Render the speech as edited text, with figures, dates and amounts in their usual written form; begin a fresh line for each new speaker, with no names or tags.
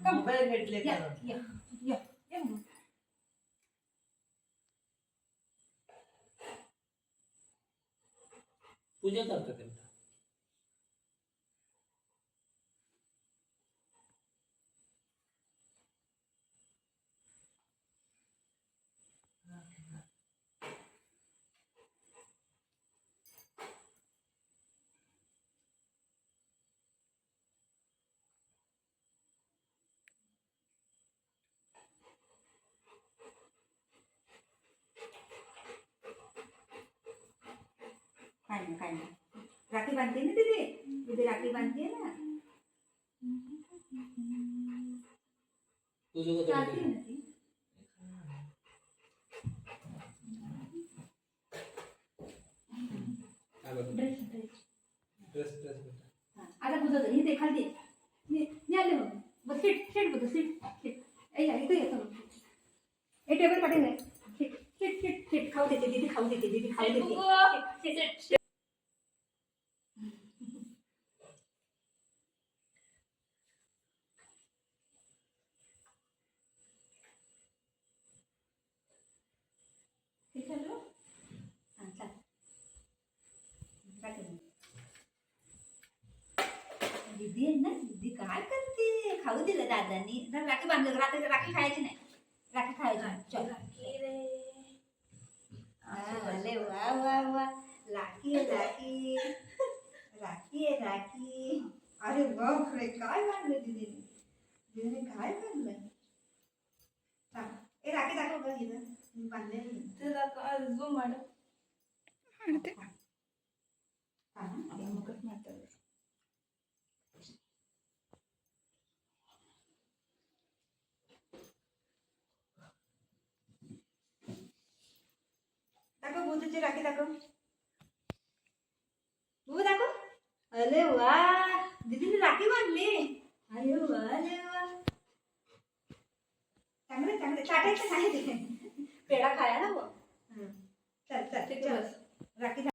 Mobile भेटले
या
का?
या या या मग.
पूजा करतात त्यांना.
काय नाही राखी बांधते ना दीदी दीदी राखी बांधते ना
तुझं कसं
चालते
आहे?
ना ती
काय बरं?
ड्रेस
ड्रेस बेटा.
आता बुझवतो हे ते खाली मी आले मग बस सीट बुझ सीट ए या इथे येतो हे टेबल पाठी नाही सीट खाऊ देते दीदी खाऊ देते सीट चलो चल दीदी आहे ना दीदी काय करते खाऊ दिलं दादांनी जर राखी बांधलं रात्री राखी खायची नाही राखी खायची चल अरे वा वा वा राखी आहे राखी राखी आहे राखी अरे बापरे काय बांधलं दीदीने काय बांधलं ए राखी दाखव का इथं मी बांधलेली
ते दाखव जो मॅडम
दाखव बुधूची राखी दाखव बुबू दाखव अरे वा दीदीने राखी बांधली अरे वा चांगले चांगले चाटायचं सांगितले पेढा खाया ना वो चल चल
ठीक आहे बस.
राखी